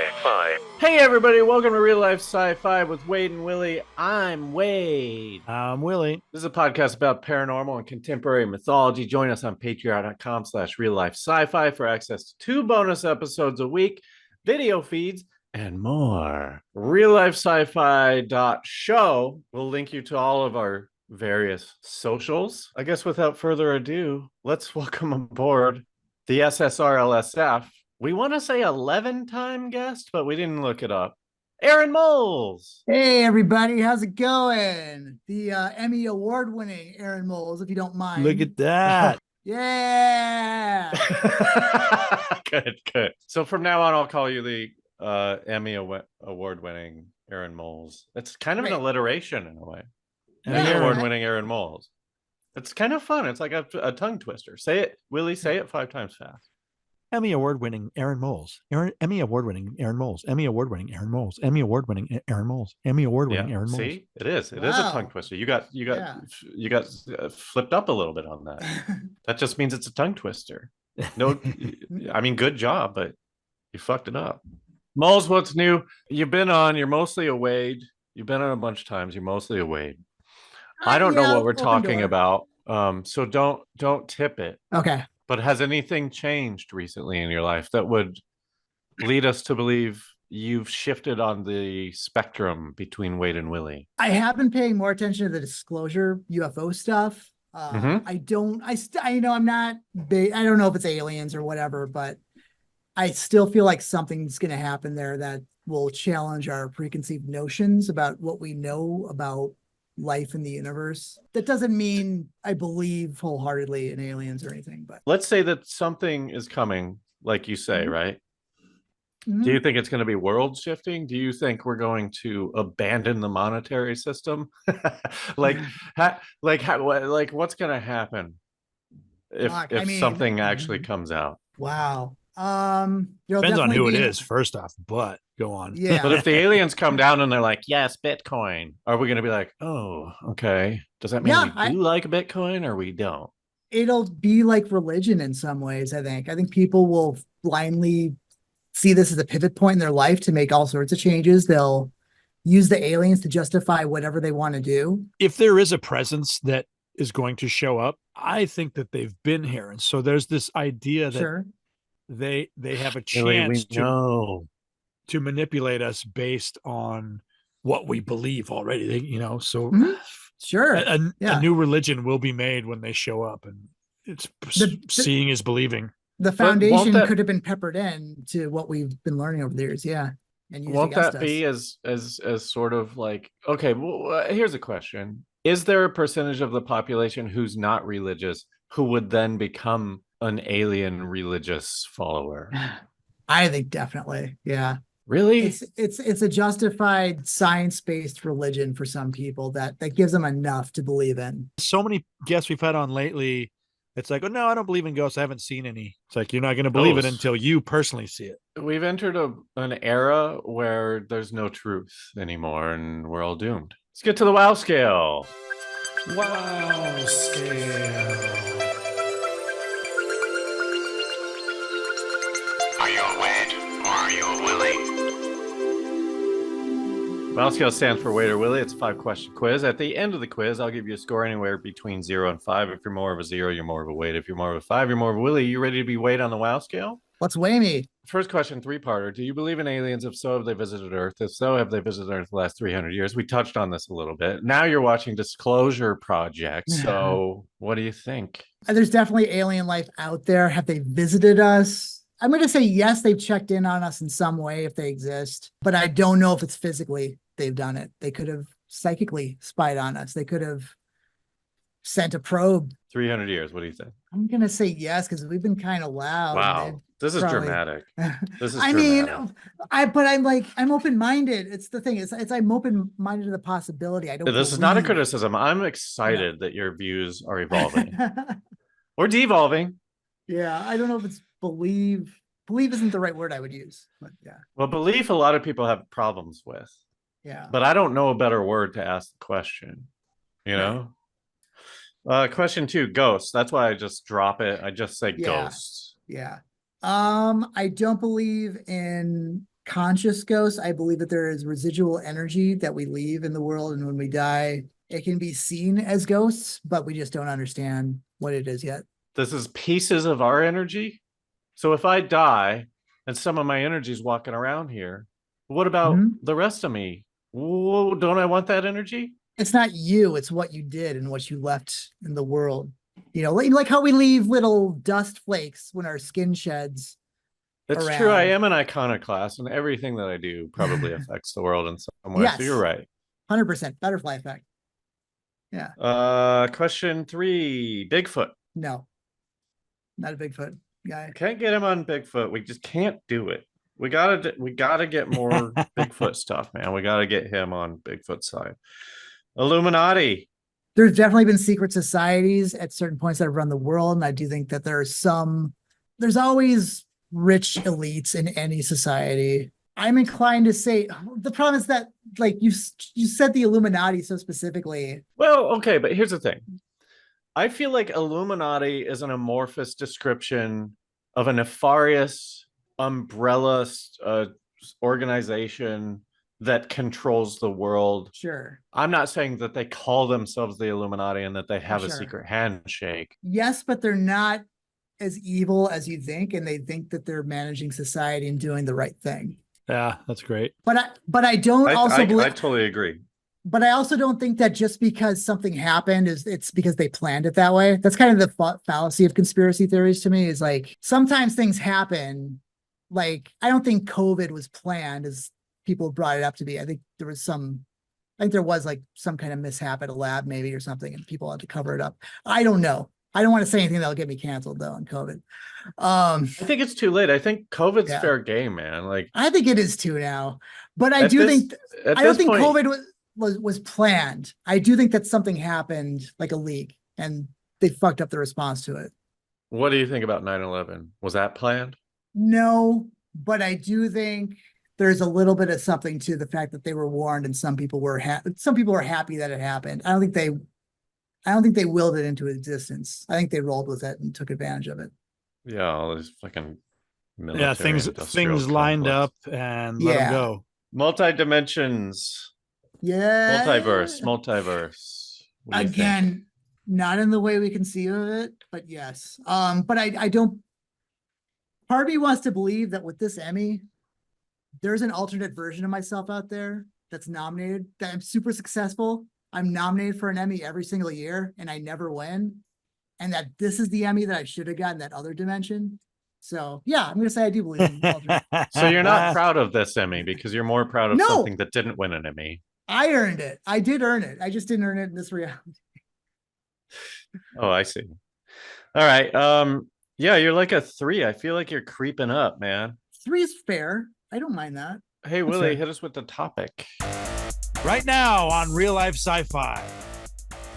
Sci-Fi. Hey everybody, welcome to Real Life Sci-Fi with Wade and Willie. I'm Wade. I'm Willie. This is a podcast about paranormal and contemporary mythology. Join us on patreon.com/real-life-sci-fi for access to 2 bonus episodes a week, video feeds, and more. RealLifeSciFi.show will link you to all of our various socials. I guess without further ado, let's welcome aboard the SSRLSF. We want to say 11-time guest, but we didn't look it up. Aaron Moles. Hey, everybody. How's it going? The Emmy award-winning Aaron Moles, if you don't mind. Look at that. Yeah. Good. So from now on, I'll call you the Emmy award-winning Aaron Moles. It's kind of an alliteration in a way. Emmy award-winning Aaron Moles. It's kind of fun. It's like a tongue twister. Say it, Willie, say it 5 times fast. Emmy award-winning Aaron Moles. Emmy award-winning Aaron Moles. Emmy award-winning Aaron Moles. Emmy award-winning Aaron Moles. Emmy award-winning Aaron Moles. See, it is a tongue twister. You got flipped up a little bit on that. That just means it's a tongue twister. No, I mean, good job, but you fucked it up. Moles, what's new? You've been on. You're mostly a Wade. You've been on a bunch of times. You're mostly a Wade. I don't know what we're talking about. So don't tip it. Okay. But has anything changed recently in your life that would lead us to believe you've shifted on the spectrum between Wade and Willie? I have been paying more attention to the disclosure UFO stuff. I don't know if it's aliens or whatever, but I still feel like something's going to happen there that will challenge our preconceived notions about what we know about life in the universe. That doesn't mean I believe wholeheartedly in aliens or anything, but let's say that something is coming, like you say, right? Do you think it's going to be world shifting? Do you think we're going to abandon the monetary system? what's going to happen if something actually comes out? Wow. Depends on who it is, first off, but go on. Yeah. But if the aliens come down and they're like, yes, Bitcoin, are we going to be like, oh, okay. Does that mean we do like Bitcoin or we don't? It'll be like religion in some ways, I think. I think people will blindly see this as a pivot point in their life to make all sorts of changes. They'll use the aliens to justify whatever they want to do. If there is a presence that is going to show up, I think that they've been here. And so there's this idea that they have a chance to manipulate us based on what we believe already. A new religion will be made when they show up, and it's seeing is believing. The foundation could have been peppered in to what we've been learning over the years. Yeah. And won't that be as sort of like, okay, well, here's a question. Is there a percentage of the population who's not religious who would then become an alien religious follower? I think definitely. Yeah. Really? It's a justified science-based religion for some people that gives them enough to believe in. So many guests we've had on lately, it's like, oh no, I don't believe in ghosts. I haven't seen any. It's like, you're not going to believe it until you personally see it. We've entered an era where there's no truth anymore and we're all doomed. Let's get to the wow scale. Wow scale. Are you a Wade or are you a Willie? Wow scale stands for Wade or Willie. It's a 5-question quiz. At the end of the quiz, I'll give you a score anywhere between 0 and 5. If you're more of a 0, you're more of a Wade. If you're more of a 5, you're more of a Willie. You ready to be Wade on the wow scale? Let's weigh me. First question, 3-parter. Do you believe in aliens? If so, have they visited Earth? If so, have they visited Earth the last 300 years? We touched on this a little bit. Now you're watching Disclosure Project. So what do you think? There's definitely alien life out there. Have they visited us? I'm going to say yes, they've checked in on us in some way if they exist, but I don't know if it's physically they've done it. They could have psychically spied on us. They could have sent a probe. 300 years. What do you think? I'm going to say yes, because we've been kind of loud. Wow. This is dramatic. This is I'm open-minded. It's the thing. I'm open-minded to the possibility. This is not a criticism. I'm excited that your views are evolving or devolving. Yeah. I don't know if it's believe isn't the right word I would use, but yeah. Well, belief a lot of people have problems with. Yeah. But I don't know a better word to ask the question, you know? Question 2, ghosts. That's why I just drop it. I just say ghosts. Yeah. I don't believe in conscious ghosts. I believe that there is residual energy that we leave in the world, and when we die, it can be seen as ghosts, but we just don't understand what it is yet. This is pieces of our energy. So if I die and some of my energy is walking around here, what about the rest of me? Whoa, don't I want that energy? It's not you, it's what you did and what you left in the world. You know, like how we leave little dust flakes when our skin sheds. It's true. I am an iconoclast, and everything that I do probably affects the world in some way. Yes. So you're right. 100% butterfly effect. Yeah. Question 3, Bigfoot. No, not a Bigfoot guy. Can't get him on Bigfoot. We just can't do it. We gotta get more Bigfoot stuff, man. We gotta get him on Bigfoot side. Illuminati. There's definitely been secret societies at certain points that have run the world, and I do think that there's always rich elites in any society. I'm inclined to say the problem is that, like, you said the Illuminati so specifically. Well, okay, but here's the thing. I feel like Illuminati is an amorphous description of a nefarious umbrella organization that controls the world. Sure. I'm not saying that they call themselves the Illuminati and that they have a secret handshake. Yes, but they're not as evil as you think, and they think that they're managing society and doing the right thing. Yeah, that's great. But I totally agree. But I also don't think that just because something happened it's because they planned it that way. That's kind of the fallacy of conspiracy theories to me, is like sometimes things happen. Like, I don't think COVID was planned as people brought it up to be. I think there was some kind of mishap at a lab maybe or something, and people had to cover it up. I don't know. I don't want to say anything that'll get me canceled though on COVID. I think it's too late. I think COVID's fair game, man. Like, I think it is too now, but I don't think COVID was planned. I do think that something happened, like a leak, and they fucked up the response to it. What do you think about 9/11? Was that planned? No, but I do think there's a little bit of something to the fact that they were warned, and some people were happy that it happened. I don't think they willed it into existence. I think they rolled with it and took advantage of it. Yeah, all this fucking military, things lined up and let them go. Multi-dimensions. Yeah. Multiverse. Again, not in the way we conceive of it, but yes. But I don't. Part of me wants to believe that with this Emmy, there's an alternate version of myself out there that's nominated, that I'm super successful. I'm nominated for an Emmy every single year and I never win. And that this is the Emmy that I should have gotten, that other dimension. So yeah, I'm going to say I do believe in alternate. So you're not proud of this Emmy because you're more proud of something that didn't win an Emmy. I earned it. I did earn it. I just didn't earn it in this reality. Oh, I see. All right. Yeah, you're like a 3. I feel like you're creeping up, man. 3 is fair. I don't mind that. Hey, Willie, hit us with the topic. Right now on Real Life Sci-Fi,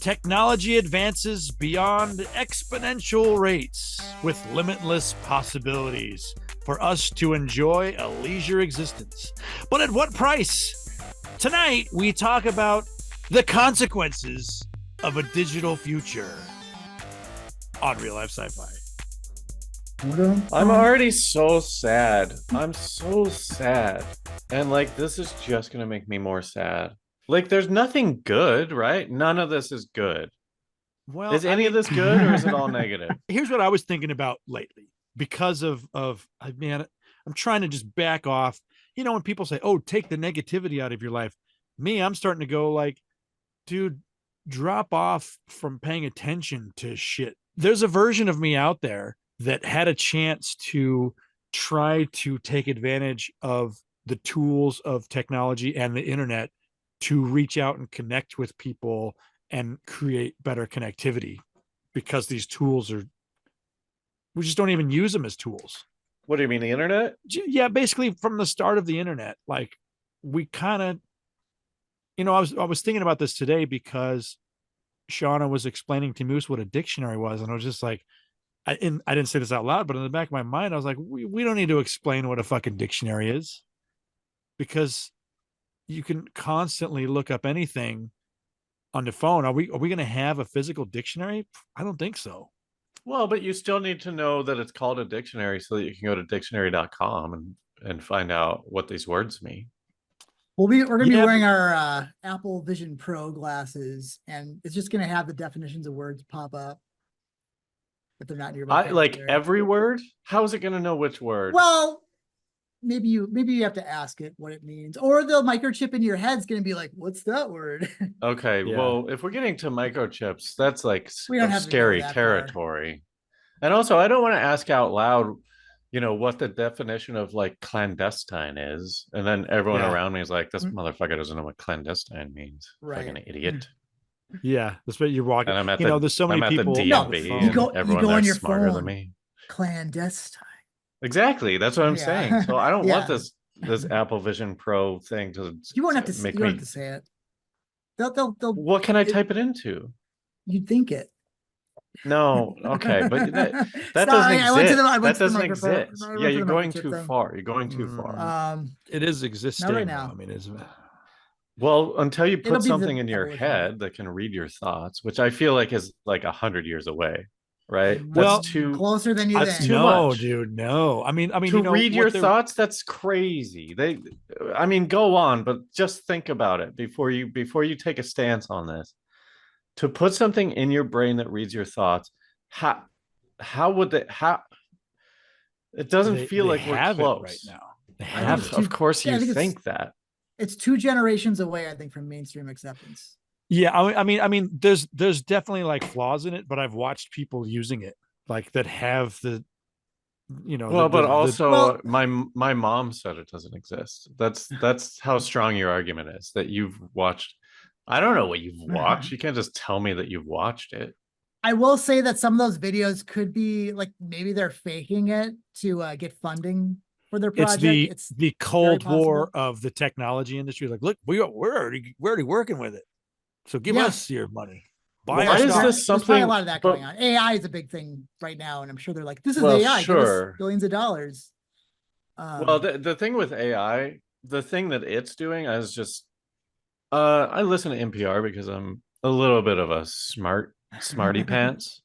technology advances beyond exponential rates with limitless possibilities for us to enjoy a leisure existence. But at what price? Tonight, we talk about the consequences of a digital future on Real Life Sci-Fi. I'm already so sad. I'm so sad. And like, this is just going to make me more sad. Like, there's nothing good, right? None of this is good. Well, is any of this good or is it all negative? Here's what I was thinking about lately because of man, I'm trying to just back off. You know, when people say, oh, take the negativity out of your life. Me, I'm starting to go like, dude, drop off from paying attention to shit. There's a version of me out there that had a chance to try to take advantage of the tools of technology and the internet to reach out and connect with people and create better connectivity, because these tools we just don't even use them as tools. What do you mean, the internet? Yeah, basically from the start of the internet, like we kind of, you know, I was thinking about this today because Shauna was explaining to Moose what a dictionary was. And I was just like, I didn't say this out loud, but in the back of my mind, I was like, we don't need to explain what a fucking dictionary is, because you can constantly look up anything on the phone. Are we going to have a physical dictionary? I don't think so. Well, but you still need to know that it's called a dictionary so that you can go to dictionary.com and and find out what these words mean. We're going to be wearing our Apple Vision Pro glasses, and it's just going to have the definitions of words pop up. But they're not in your like every word. How is it going to know which word? Well, maybe you have to ask it what it means, or the microchip in your head's going to be like, "What's that word?" Okay, well, if we're getting to microchips, that's like we don't have scary territory. And also, I don't want to ask out loud, what the definition of like clandestine is, and then everyone around me is like, "This motherfucker doesn't know what clandestine means." Right. Fucking idiot. Yeah, that's what you're walking. And I'm at there's so many people. The DMV, you go on your smarter phone. than me. Clandestine. Exactly. That's what I'm saying. So I don't want this Apple Vision Pro thing to. You won't have to make me. You don't have to say it. They'll. What can I type it into? You'd think it. No, okay, but that doesn't exist. That doesn't exist. Yeah, you're going too far. You're going too far. It is existing right now. I mean, isn't it? Well, until you put something in your head that can read your thoughts, which I feel like is like 100 years away, right? Well, that's too closer than you think. Too much. Dude, no. I mean, to read your thoughts, that's crazy. Go on, but just think about it before you take a stance on this. To put something in your brain that reads your thoughts, how would it doesn't feel like we're close right now. They have of course you think that. It's 2 generations away, I think, from mainstream acceptance. Yeah, I mean, there's definitely like flaws in it, but I've watched people using it like that have the, my mom said it doesn't exist. That's how strong your argument is, that you've watched. I don't know what you've watched. You can't just tell me that you've watched it. I will say that some of those videos could be like, maybe they're faking it to get funding for their project. It's the Cold War of the technology industry. Like, look, we're already working with it. So give us your money. Why is this something? There's a lot of that going on. AI is a big thing right now, and I'm sure they're like, "This is AI. Give us billions of dollars." Well, the thing with AI, the thing that it's doing, I was just, I listen to NPR because I'm a little bit of a smarty pants.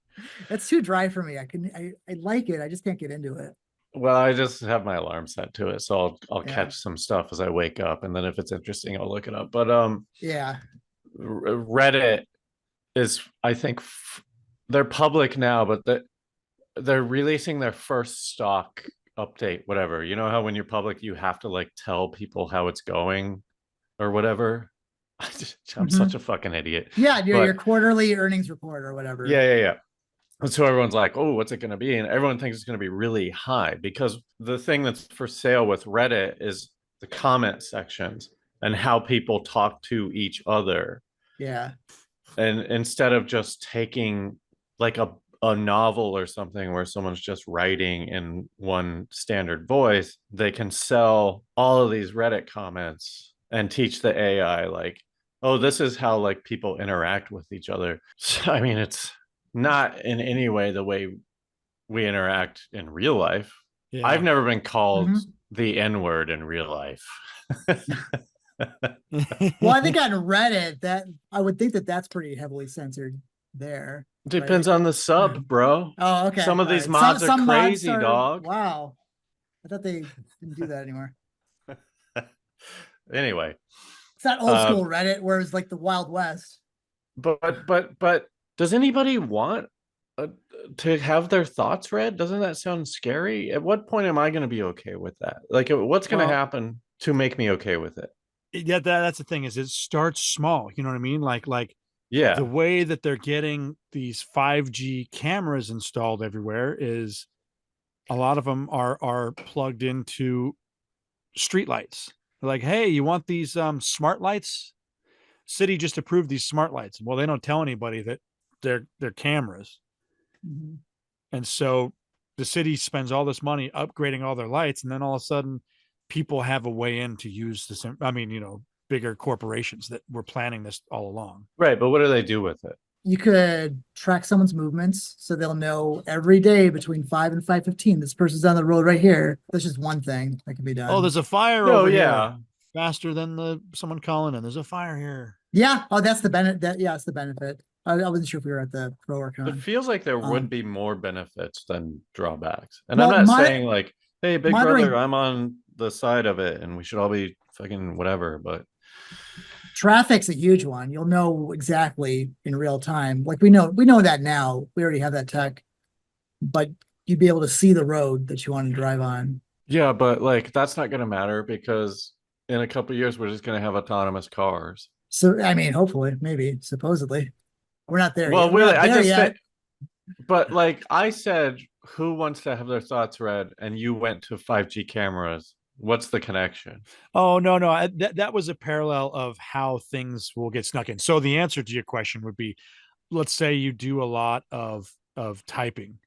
That's too dry for me. I like it. I just can't get into it. Well, I just have my alarm set to it, so I'll catch some stuff as I wake up, and then if it's interesting, I'll look it up. But Reddit is, I think, they're public now, but they're releasing their first stock update, whatever. You know how when you're public, you have to like tell people how it's going or whatever. I'm such a fucking idiot. Yeah, your quarterly earnings report or whatever. Yeah. And so everyone's like, "Oh, what's it going to be?" And everyone thinks it's going to be really high, because the thing that's for sale with Reddit is the comment sections and how people talk to each other. Yeah. And instead of just taking like a novel or something where someone's just writing in one standard voice, they can sell all of these Reddit comments and teach the AI like, "Oh, this is how like people interact with each other." So, I mean, it's not in any way the way we interact in real life. Yeah. I've never been called the N-word in real life. Well, I think on Reddit, that I would think that's pretty heavily censored there. Depends on the sub, bro. Oh, okay. Some of these mods are crazy, dog. Wow. I thought they didn't do that anymore. Anyway. It's not old school Reddit where it was like the Wild West. But does anybody want to have their thoughts read? Doesn't that sound scary? At what point am I going to be okay with that? Like, what's going to happen to make me okay with it? Yeah, that's the thing, is it starts small. You know what I mean? Like the way that they're getting these 5G cameras installed everywhere is a lot of them are plugged into streetlights. They're like, "Hey, you want these smart lights? City just approved these smart lights." Well, they don't tell anybody that they're cameras. And so the city spends all this money upgrading all their lights, and then all of a sudden people have a way in to use this. I mean, bigger corporations that were planning this all along. Right. But what do they do with it? You could track someone's movements, so they'll know every day between 5 and 5:15, this person's on the road right here. That's just one thing that can be done. Oh, there's a fire over here. Faster than someone calling in. There's a fire here. Yeah. Oh, that's the benefit. It's the benefit. I wasn't sure if we were at the pro or con. It feels like there would be more benefits than drawbacks. And I'm not saying like, "Hey, big brother, I'm on the side of it, and we should all be fucking whatever. But traffic's a huge one. You'll know exactly in real time. Like we know that now. We already have that tech, but you'd be able to see the road that you want to drive on. yeah, but like that's not gonna matter because in a couple of years we're just gonna have autonomous cars. So I mean, hopefully, maybe, supposedly, we're not there. Well, yet. We're really, not I there just yet. said, but like I said, who wants to have their thoughts read? And you went to 5G cameras. What's the connection? Oh, no. That was a parallel of how things will get snuck in. So the answer to your question would be, let's say you do a lot of typing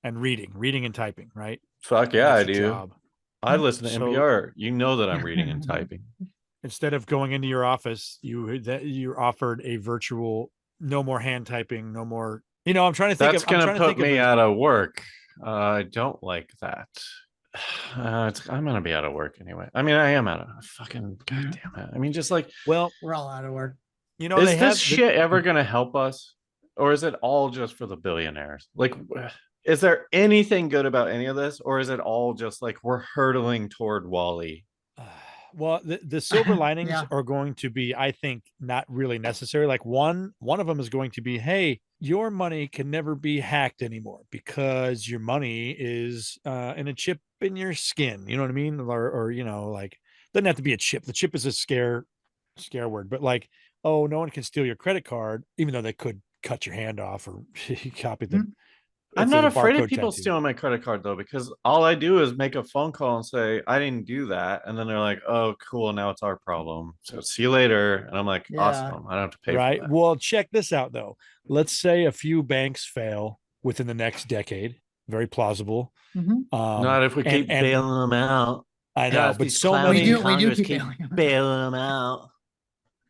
and reading and typing, right? Fuck yeah, I That's your do. job. I listen to So- NPR. You know that I'm reading and typing. Instead of going into your office, you're offered a virtual, no more hand typing, no more. I'm trying to think. That's I'm gonna trying to put think me of out of work. I don't like that. I'm gonna be out of work anyway. I mean, I am out of fucking goddamn it. I mean, just like, well, we're all out of work. is this shit ever gonna help us, or is it all just for the billionaires? Like, is there anything good about any of this, or is it all just like we're hurtling toward Wall-E? Well, the silver linings Yeah. are going to be, I think, not really necessary. Like one of them is going to be, hey, your money can never be hacked anymore because your money is in a chip in your skin. You know what I mean? Or like, doesn't have to be a chip. The chip is a scare word, but like, oh, no one can steal your credit card, even though they could cut your hand off or copy the. I'm not afraid of barcode people tattoo. stealing my credit card though, because all I do is make a phone call and say I didn't do that, and then they're like, "Oh, cool, now it's our problem. So see you later." And I'm like, Yeah. "Awesome, I don't have to pay Right. for that." Well, check this out though. Let's say a few banks fail within the next decade. Very plausible. Mhm. Not if we keep bailing them out. I know, God, but these so clowns many. in we do Congress keep keep bailing them out. bailing them out.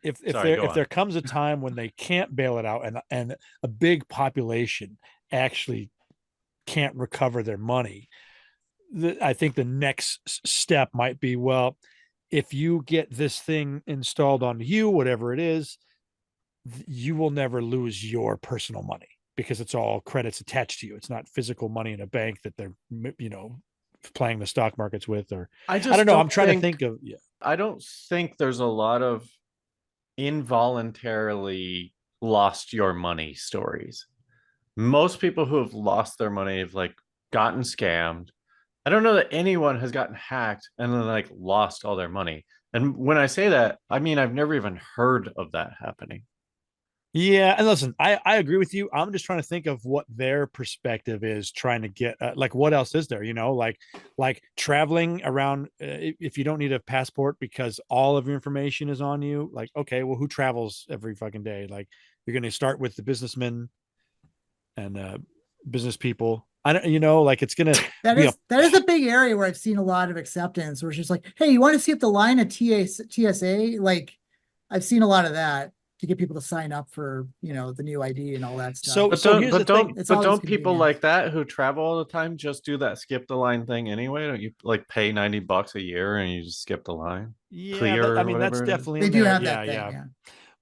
If Sorry, go there on. comes a time when they can't bail it out and a big population actually can't recover their money, I think the next step might be, well, if you get this thing installed on you, whatever it is, you will never lose your personal money because it's all credits attached to you. It's not physical money in a bank that they're playing the stock markets with, or I don't know. I'm trying to think of. Yeah, I don't think there's a lot of involuntarily lost your money stories. Most people who have lost their money have like gotten scammed. I don't know that anyone has gotten hacked and then like lost all their money. And when I say that, I mean I've never even heard of that happening. Yeah, and listen, I agree with you. I'm just trying to think of what their perspective is, trying to get like what else is there, like traveling around. If you don't need a passport because all of your information is on you, like, okay, well, who travels every fucking day? Like, you're going to start with the businessmen and business people. I don't, like it's gonna that is a big area where I've seen a lot of acceptance, where it's just like, hey, you want to see up the line at TSA? Like, I've seen a lot of that to get people to sign up for the new ID and all that stuff. So here's the thing. Don't people like that who travel all the time just do that skip the line thing anyway? Don't you like pay $90 a year and you just skip the line? Yeah, Clear, I mean that's definitely they in do there. have that thing, yeah.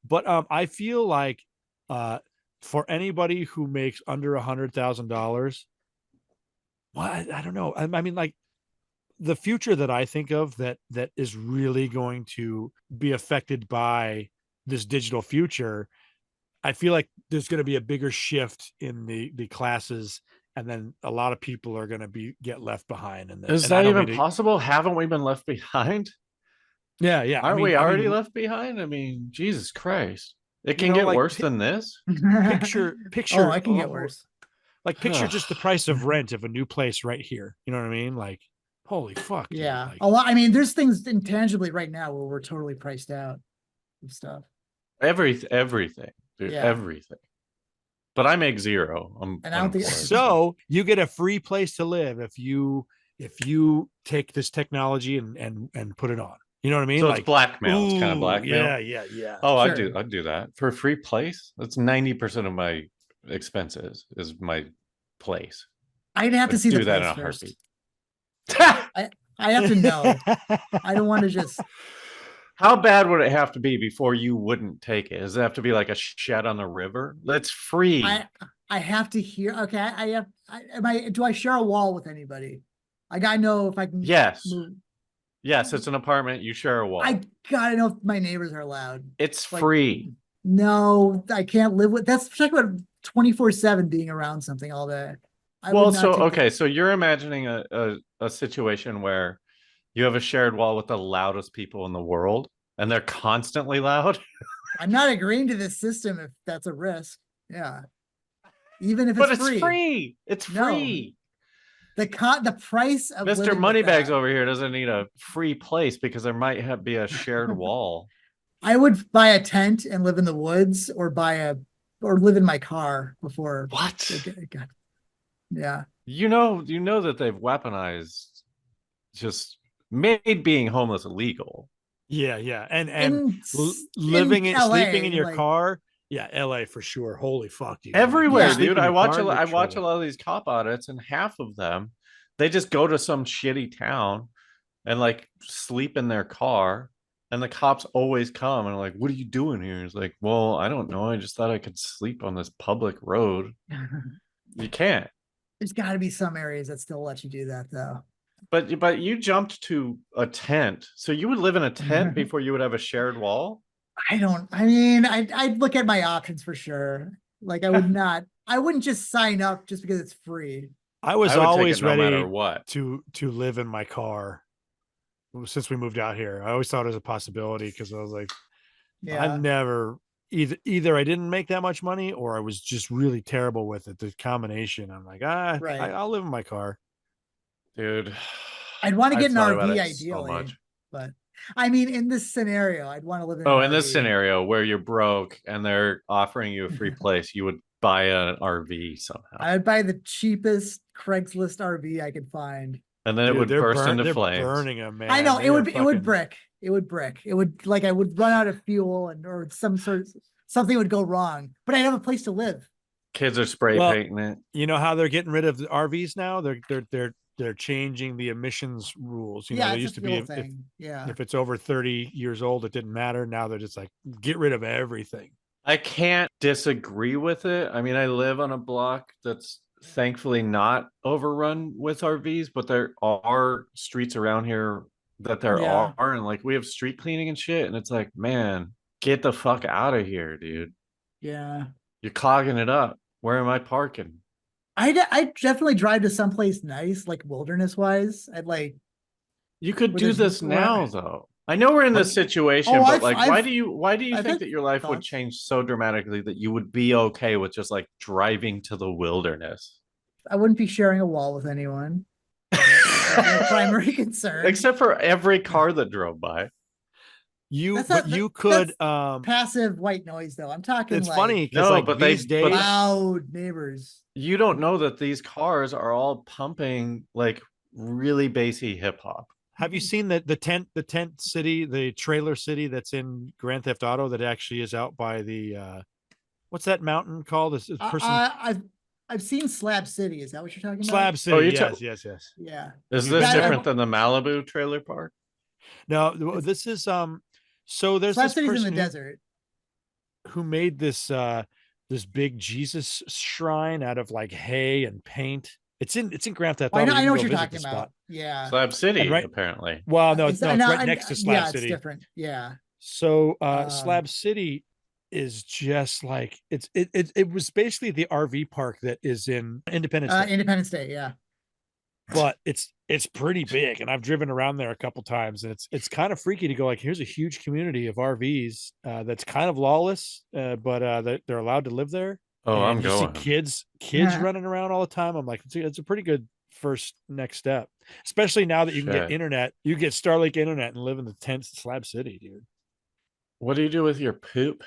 But I feel like for anybody who makes under $100,000, well, I don't know. I mean, like the future that I think of that is really going to be affected by this digital future, I feel like there's going to be a bigger shift in the classes, and then a lot of people are going to get left behind. And is that even possible? Haven't we been left behind? Yeah. Aren't we already left behind? I mean, Jesus Christ. It can get worse than this. Picture. Oh, it can get worse. Like picture just the price of rent of a new place right here. You know what I mean? Like, holy fuck. Yeah. Dude, like, a lot. I mean, there's things intangibly right now where we're totally priced out of stuff. Everything, dude, Yeah. everything. But I make zero. And I don't think so. You get a free place to live if you take this technology and put it on. You know what I mean? So like, it's blackmail. It's kind of blackmail. Yeah. Oh, sure. I'd do that for a free place. That's 90% of my expenses is my place. I'd have to see the that place in a first. heartbeat. I have to know. I don't want to just. How bad would it have to be before you wouldn't take it? Does it have to be like a shed on the river? That's free. I have to hear. Okay, do I share a wall with anybody? I gotta know if I can. Yes. Move. Yes, it's an apartment. You share a wall. I gotta know if my neighbors are allowed. It's Like, free. No, I can't live with. That's talking about 24/7 being around something all day. I Well, would not so take okay, it. so you're imagining a situation where you have a shared wall with the loudest people in the world, and they're constantly loud. I'm not agreeing to this system if that's a risk. Yeah, even if But it's it's free. free. It's No. free. The price of Mr. living with Moneybags that. over here doesn't need a free place because there might be a shared wall. I would buy a tent and live in the woods, or live in my car before. What? Yeah. You know that they've weaponized, just made being homeless illegal. Yeah, and living in LA, sleeping in your car. Yeah, LA for sure. Holy fuck, dude. Everywhere, Like, dude. I watch a I lot of these cop audits, and half of them, they just go to some shitty town and like sleep in their car, and the cops always come and are like, "What are you doing here?" It's like, "Well, I don't know. I just thought I could sleep on this public road." You can't. There's got to be some areas that still let you do that, though. But you jumped to a tent, so you would live in a tent before you would have a shared wall. I'd look at my options for sure. Like I wouldn't just sign up just because it's free. I was would always take it no ready matter what. to live in my car since we moved out here. I always thought it was a possibility because I was like, Yeah. I never either I didn't make that much money or I was just really terrible with it. The combination. I'm like, Right. I'll live in my car. Dude, I'd want to get an thought about RV it ideally, so but in this scenario, I'd want to live in Oh, an in this RV. scenario where you're broke and they're offering you a free place, you would buy an RV somehow. I'd buy the cheapest Craigslist RV I could find. And then it would burst into flames. They're burning them, man. I know it would brick. It would brick. It would I would run out of fuel or something would go wrong, but I'd have a place to live. Kids are spray painting it. You know how they're getting rid of the RVs now? They're changing the emissions rules. You know, there used to be if it's over 30 years old, it didn't matter. Now they're just like, get rid of everything. I can't disagree with it. I mean, I live on a block that's thankfully not overrun with RVs, but there are streets around here that there are, and like we have street cleaning and shit, and it's like, man, get the fuck out of here, dude. Yeah. You're clogging it up. Where am I parking? I definitely drive to someplace nice, like wilderness wise. You could do this now though. I know we're in this situation, but like, why do you think that your life would change so dramatically that you would be okay with just like driving to the wilderness? I wouldn't be sharing a wall with anyone. My primary concern, except for every car that drove by. You could passive white noise though. I'm talking. It's funny because these days, loud neighbors. You don't know that these cars are all pumping like really bassy hip hop. Have you seen the tent city, the trailer city that's in Grand Theft Auto that actually is out by the what's that mountain called? This person. I've seen Slab City. Is that what you're talking about? Slab City. Yes. Yeah. Is this different than the Malibu trailer park? No, this is so there's Slab this City's person in the desert who made this this big Jesus shrine out of like hay and paint. It's in Grand Theft Auto. I know what you're talking about. Yeah. Slab City, apparently. Well, no, it's right next to Slab City. It's different. Yeah. So Slab City is just like it was basically the RV park that is in Independence Day. Independence Day, yeah. But it's pretty big, and I've driven around there a couple times, and it's kind of freaky to go like, here's a huge community of RVs that's kind of lawless, but they're allowed to live there. Oh, and I'm going. See kids running around all the time. I'm like, it's a pretty good first next step, especially now that you can get internet. You get Starlink internet and live in the tent Slab City, dude. What do you do with your poop?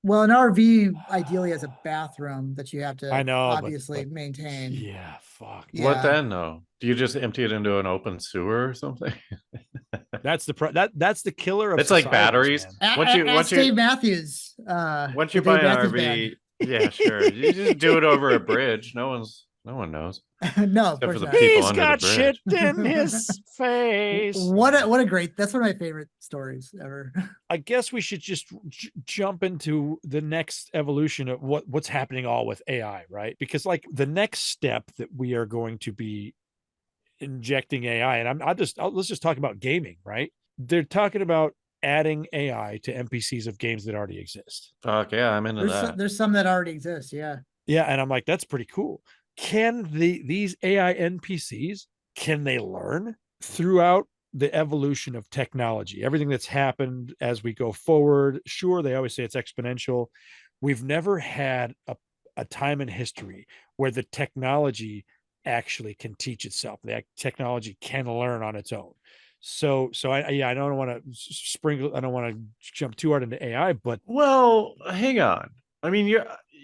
Well, an RV ideally has a bathroom that you have to obviously but maintain. Yeah, fuck. Yeah. What then though? Do you just empty it into an open sewer or something? That's the killer of it's like batteries. Once Dave Matthews. Once you buy an RV, yeah, sure. You just do it over a bridge. No one knows. No, except for the not. people He's under got the bridge. shit in his face. What a great. That's one of my favorite stories ever. I guess we should just jump into the next evolution of what's happening all with AI, right? Because like the next step that we are going to be injecting AI, and let's just talk about gaming, right? They're talking about adding AI to NPCs of games that already exist. Fuck yeah, I'm into that. There's some that already exist. Yeah. Yeah, and I'm like, that's pretty cool. Can these AI NPCs, can they learn throughout the evolution of technology? Everything that's happened as we go forward. Sure, they always say it's exponential. We've never had a time in history where the technology actually can teach itself. The technology can learn on its own. So I don't want to sprinkle. I don't want to jump too hard into AI, but well, hang on. I mean,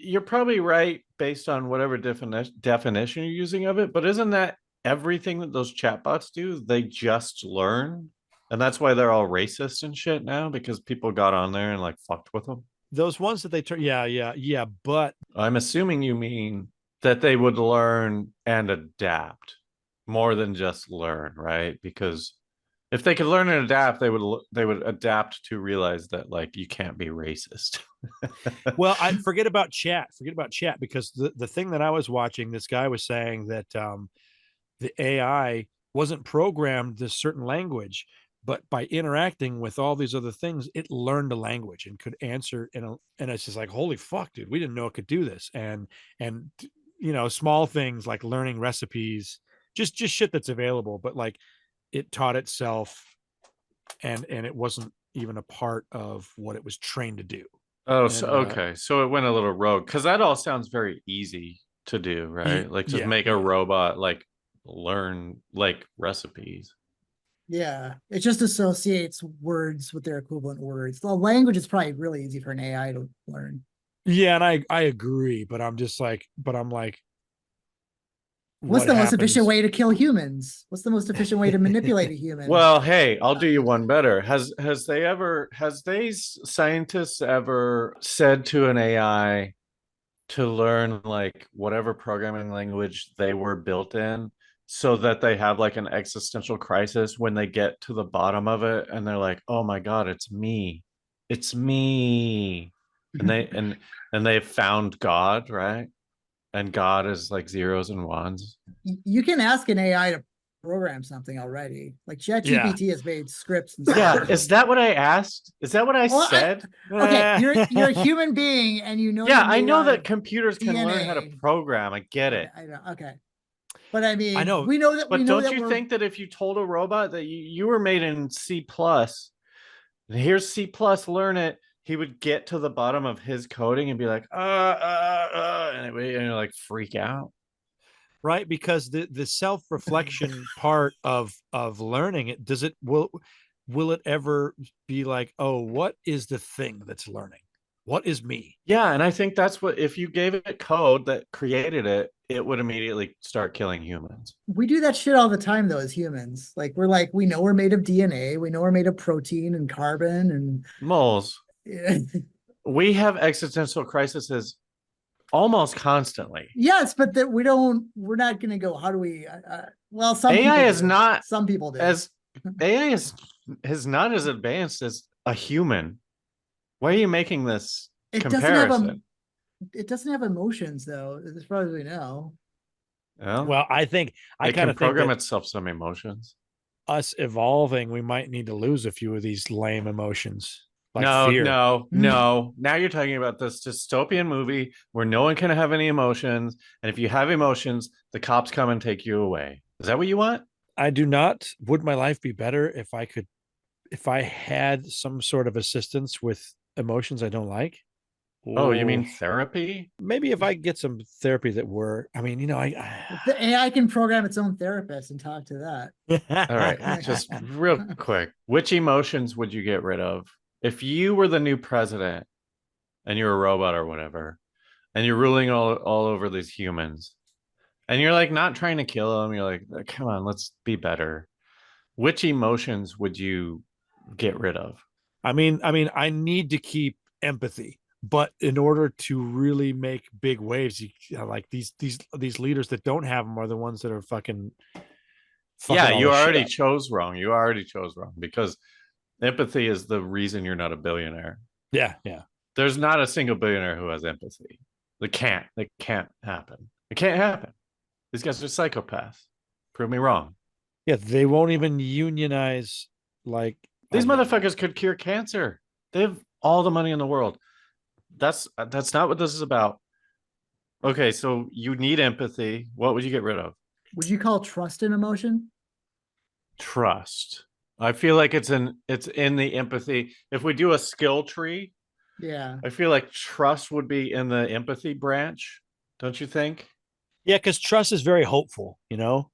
you're probably right based on whatever definition you're using of it. But isn't that everything that those chatbots do? They just learn, and that's why they're all racist and shit now, because people got on there and like fucked with them. Those ones that they turn, yeah. But I'm assuming you mean that they would learn and adapt more than just learn, right? Because if they could learn and adapt, they would adapt to realize that like you can't be racist. Well, I forget about chat because the thing that I was watching, this guy was saying that the AI wasn't programmed this certain language, but by interacting with all these other things, it learned a language and could answer and it's just like, holy fuck, dude, we didn't know it could do this. And small things like learning recipes, just shit that's available, but like it taught itself and it wasn't even a part of what it was trained to do. Oh, so okay. So it went a little rogue, because that all sounds very easy to do, right? Like just make a robot like learn like recipes. Yeah, it just associates words with their equivalent words. The language is probably really easy for an AI to learn. Yeah, and I agree, but I'm like, what's the most efficient way to kill humans? What's the most efficient way to manipulate a human? Well, hey, I'll do you one better. Has these scientists ever said to an AI to learn like whatever programming language they were built in, so that they have like an existential crisis when they get to the bottom of it and they're like, oh my God, it's me. And they've found God, right? And God is like zeros and ones. You can ask an AI to program something already. Like ChatGPT has made scripts and stuff. Yeah, is that what I asked? Is that what I said? Okay, you're a human being, and Yeah, I know that computers can learn how to program. I get it. I know. Okay, but I mean, I know. We know that. But don't you think that if you told a robot that you were made in C+, and here's C+, learn it, he would get to the bottom of his coding and be like, and you're like freak out. Right, because the self-reflection part of learning it, will it ever be like, oh, what is the thing that's learning? What is me? Yeah, and I think that's what, if you gave it code that created it, it would immediately start killing humans. We do that shit all the time though as humans. Like we know we're made of DNA, we know we're made of protein and carbon and moles. We have existential crises almost constantly. Yes, but that we're not going to go, how do we well, some AI is not, some people do. As AI is not as advanced as a human. Why are you making this comparison? It doesn't have emotions though, as far as we know. Well, I think it can program itself some emotions. Us evolving, we might need to lose a few of these lame emotions. Like fear. No. Now you're talking about this dystopian movie where no one can have any emotions, and if you have emotions, the cops come and take you away. Is that what you want? I do not. Would my life be better if I had some sort of assistance with emotions I don't like? Oh, you mean therapy? Maybe if I get some therapy that were, I mean, the AI can program its own therapist and talk to that. All right, just real quick. Which emotions would you get rid of? If you were the new president and you're a robot or whatever, and you're ruling all over these humans, and you're like not trying to kill them, you're like, come on, let's be better. Which emotions would you get rid of? I mean, I need to keep empathy, but in order to really make big waves, like these leaders that don't have them are the ones that are fucking yeah, you already chose wrong. You already chose wrong, because empathy is the reason you're not a billionaire. Yeah. There's not a single billionaire who has empathy. It can't happen. It can't happen. These guys are psychopaths. Prove me wrong. Yeah, they won't even unionize. Like These motherfuckers could cure cancer. They have all the money in the world. That's not what this is about. Okay, so you need empathy. What would you get rid of? Would you call trust an emotion? Trust. I feel like it's in the empathy. If we do a skill tree, Yeah. I feel like trust would be in the empathy branch. Don't you think? Yeah, because trust is very hopeful, you know?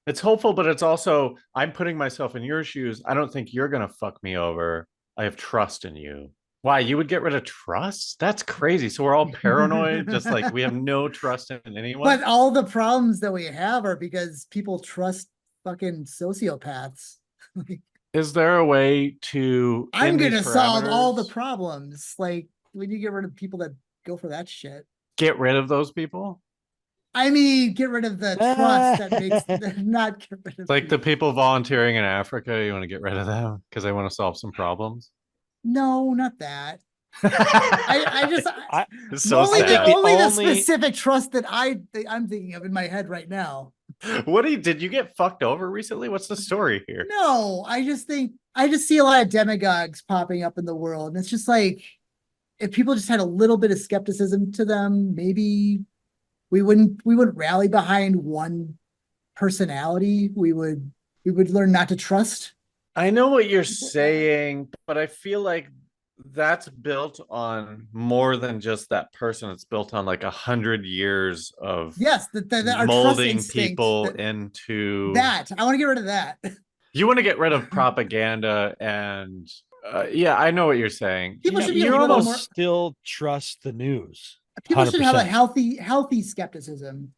It's hopeful, but it's also, I'm putting myself in your shoes. I don't think you're going to fuck me over. I have trust in you. Why? You would get rid of trust? That's crazy. So we're all paranoid, just like we have no trust in anyone. But all the problems that we have are because people trust fucking sociopaths. Is there a way to, I'm going to solve all the problems. Like, when you get rid of people that go for that shit, get rid of those people? I mean, get rid of the trust that makes not get rid of like people. The people volunteering in Africa. You want to get rid of them because they want to solve some problems? No, not that. I just it's so only sad. the specific trust that I'm thinking of in my head right now. What did you get fucked over recently? What's the story here? No, I just see a lot of demagogues popping up in the world, and it's just like, if people just had a little bit of skepticism to them, maybe we wouldn't rally behind one personality. We would learn not to trust. I know what you're saying, but I feel like that's built on more than just that person. It's built on like 100 years of our molding people into that. I want to get rid of that. You want to get rid of propaganda and yeah, I know what you're saying. People should you almost still trust the news. People 100%. should have a healthy skepticism,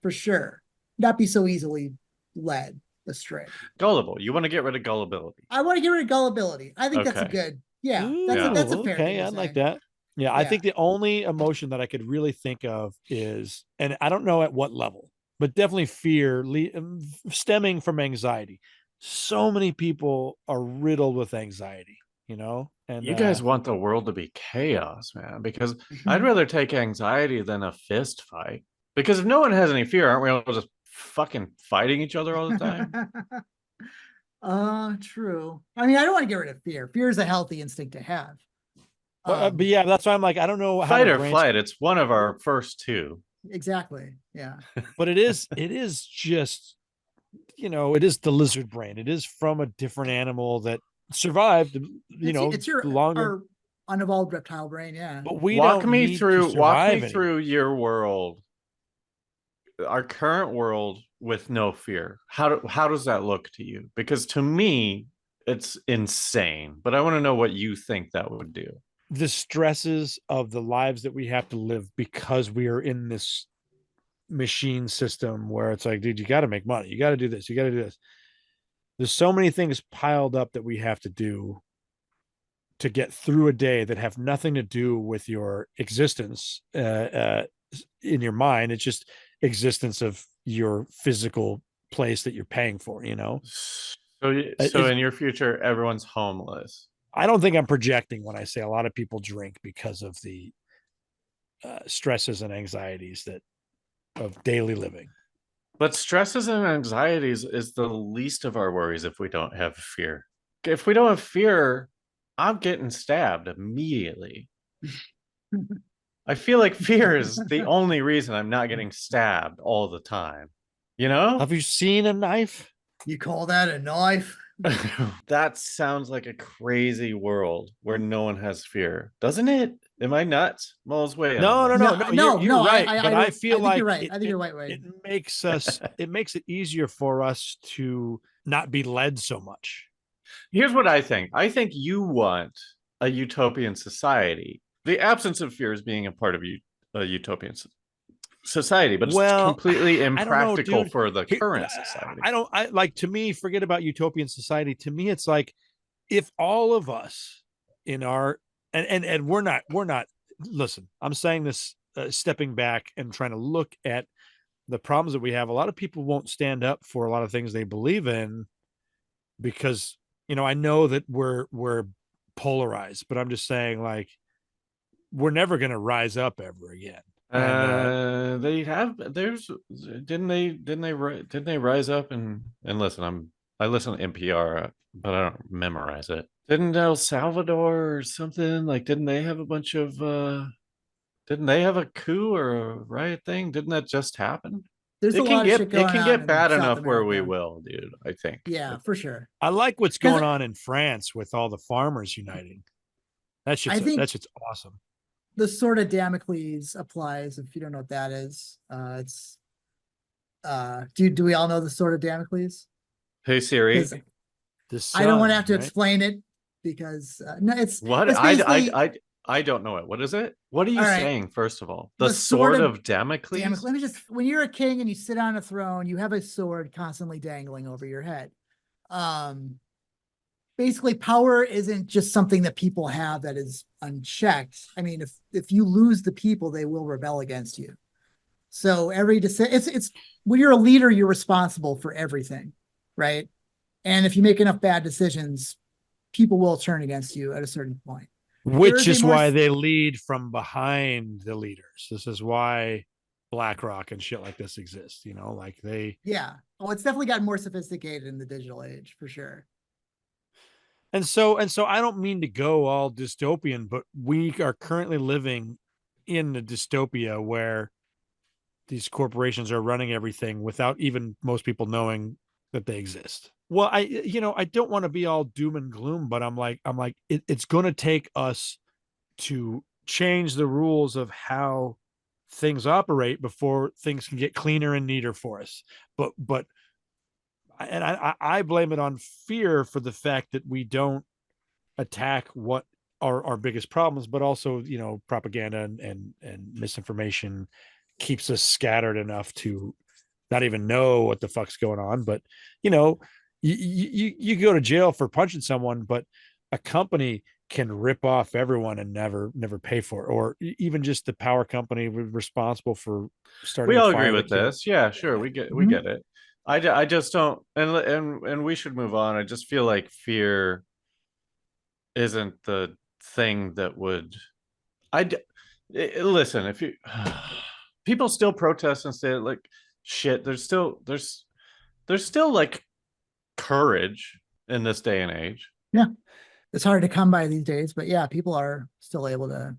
for sure. Not be so easily led astray. Gullible. You want to get rid of gullibility. I want to get rid of gullibility. I think that's a good. Yeah, that's a fair thing. I like that. Yeah, I think the only emotion that I could really think of is, and I don't know at what level, but definitely fear stemming from anxiety. So many people are riddled with anxiety, you know? And you guys want the world to be chaos, man, because I'd rather take anxiety than a fist fight. Because if no one has any fear, aren't we all just fucking fighting each other all the time? True. I mean, I don't want to get rid of fear. Fear is a healthy instinct to have. But yeah, that's why I'm like, I don't know how fight or flight. It's one of our first two. Exactly. Yeah. But it is just, you know, it is the lizard brain. It is from a different animal that survived, it's our unevolved reptile brain. Yeah. But we walk me through your world, our current world with no fear. How does that look to you? Because to me, it's insane. But I want to know what you think that would do. The stresses of the lives that we have to live because we are in this machine system where it's like, dude, you got to make money. You got to do this. You got to do this. There's so many things piled up that we have to do to get through a day that have nothing to do with your existence in your mind. It's just existence of your physical place that you're paying for, you know? So in your future, everyone's homeless. I don't think I'm projecting when I say a lot of people drink because of the stresses and anxieties of daily living. But stresses and anxieties is the least of our worries if we don't have fear. If we don't have fear, I'm getting stabbed immediately. I feel like fear is the only reason I'm not getting stabbed all the time. You know? Have you seen a knife? You call that a knife? That sounds like a crazy world where no one has fear, doesn't it? Am I nuts? Mole's way. No, you're right. But I feel like you're right. I think you're right, Wade. It makes it easier for us to not be led so much. Here's what I think. I think you want a utopian society. The absence of fear is being a part of a utopian society, but it's completely impractical for the current society. To me, forget about utopian society. To me, it's like, if all of us in our, and we're not, listen, I'm saying this, stepping back and trying to look at the problems that we have. A lot of people won't stand up for a lot of things they believe in because, you know, I know that we're polarized, but I'm just saying, like, we're never going to rise up ever again. And They have. There's didn't they rise up and listen. I listen to NPR, but I don't memorize it. Didn't El Salvador or something like? Didn't they have a bunch of? Didn't they have a coup or a riot thing? Didn't that just happen? There's a lot of shit It going can on get in bad South enough where we America. will, dude. I think. Yeah, for sure. I like what's 'Cause going on in France with all the farmers uniting. That's I think just awesome. the sword of Damocles applies. If you don't know what that is, it's do we all know the sword of Damocles? Hey Siri. 'Cause The I don't want to sun, have to right? explain it because no, What? it's basically I don't know it. What is it? What are you all right. saying? First of all, The the sword sword of of Damocles. Damocles. Let me just when you're a king and you sit on a throne, you have a sword constantly dangling over your head. Basically power isn't just something that people have that is unchecked. I mean, if you lose the people, they will rebel against you. So every decision, it's when you're a leader, you're responsible for everything, right? And if you make enough bad decisions, people will turn against you at a certain point. Which is why they lead from behind the leaders. This is why BlackRock and shit like this exists. You know, like they. Yeah. Oh, it's definitely gotten more sophisticated in the digital age for sure. And so I don't mean to go all dystopian, but we are currently living in a dystopia where these corporations are running everything without even most people knowing that they exist. Well, I don't want to be all doom and gloom, but I'm like, it's going to take us to change the rules of how things operate before things can get cleaner and neater for us. But I blame it on fear for the fact that we don't attack what are our biggest problems, but also, propaganda and misinformation keeps us scattered enough to not even know what the fuck's going on. But, you go to jail for punching someone, but a company can rip off everyone and never pay for it, or even just the power company responsible for starting. We all agree with this. Yeah, sure. We get it. I just don't, and we should move on. I just feel like fear isn't the thing that would. Listen. If you people still protest and say like shit, there's still like courage in this day and age. Yeah, it's hard to come by these days, but yeah, people are still able to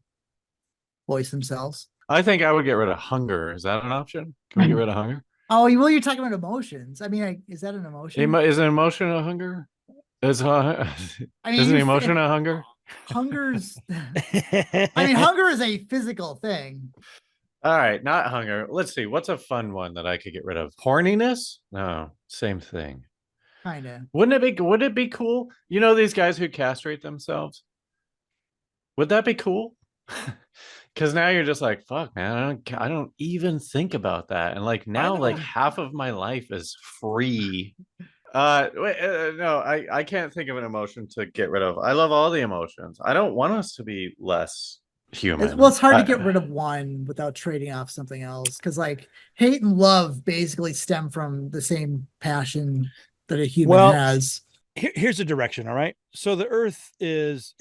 voice themselves. I think I would get rid of hunger. Is that an option? Can we get rid of hunger? Oh, well, you're talking about emotions. I mean, is that an emotion? Is an emotion a hunger? Is an emotion a hunger? Hunger's. I mean, hunger is a physical thing. All right, not hunger. Let's see. What's a fun one that I could get rid of? Horniness? No, same thing. Kind of. Wouldn't it be cool? You know these guys who castrate themselves? Would that be cool? Because now you're just like, fuck, man, I don't even think about that. And like now, like half of my life is free. No, I can't think of an emotion to get rid of. I love all the emotions. I don't want us to be less human. Well, it's hard to get rid of one without trading off something else. Because like hate and love basically stem from the same passion that a human has. Here's a direction. All right. So the Earth is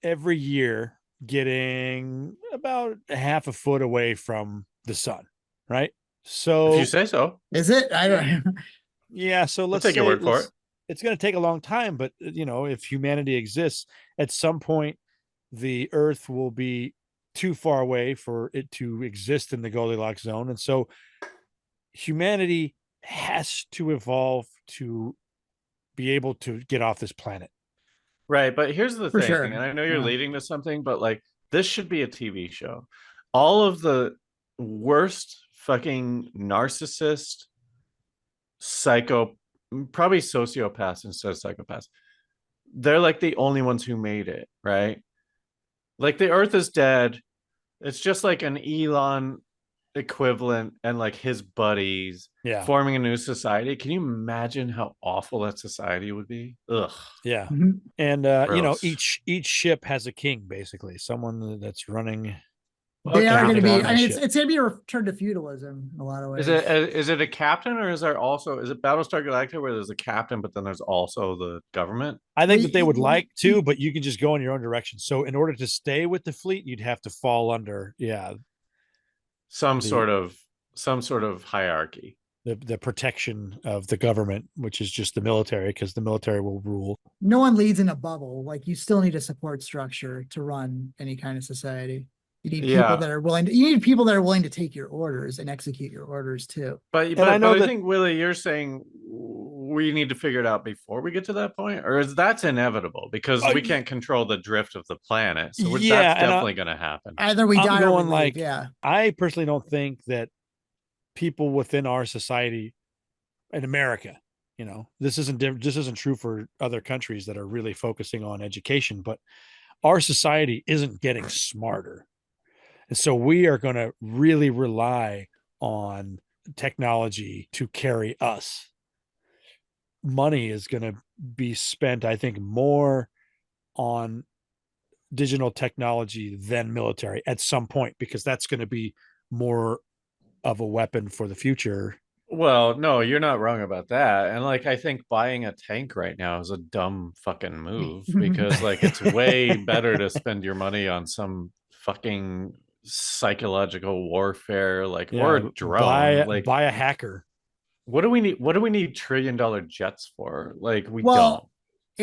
every year getting about half a foot away from the sun, right? So if you say so. Is it? I don't. Yeah. So let's take your word for it. It's going to take a long time, but if humanity exists, at some point, the Earth will be too far away for it to exist in the Goldilocks zone, and so humanity has to evolve to be able to get off this planet. Right, but here's the thing, and I know you're leading to something, but like this should be a TV show. All of the worst fucking narcissist, probably sociopaths instead of psychopaths, they're like the only ones who made it, right? Like the Earth is dead. It's just like an Elon equivalent and like his buddies forming a new society. Can you imagine how awful that society would be? Ugh. Yeah. And each ship has a king, basically, someone that's running. They are going to be. I mean, it's going to be a return to feudalism in a lot of ways. Is it a captain, or is it Battlestar Galactica where there's a captain, but then there's also the government? I think that they would like to, but you can just go in your own direction. So in order to stay with the fleet, you'd have to fall under. Yeah. some sort of hierarchy. The protection of the government, which is just the military, because the military will rule. No one leads in a bubble. Like, you still need a support structure to run any kind of society. You need people that are willing to, take your orders and execute your orders too. But I think, Willie, you're saying we need to figure it out before we get to that point, or is that's inevitable because we can't control the drift of the planet? So that's definitely going to happen. Either we die or we leave. I personally don't think that people within our society in America, this isn't true for other countries that are really focusing on education, but our society isn't getting smarter. And so we are going to really rely on technology to carry us. Money is going to be spent, I think, more on digital technology than military at some point, because that's going to be more of a weapon for the future. Well, no, you're not wrong about that. And I think buying a tank right now is a dumb fucking move because it's way better to spend your money on some fucking psychological warfare, or a drone. Buy a hacker. What do we need $1 trillion jets for? We don't.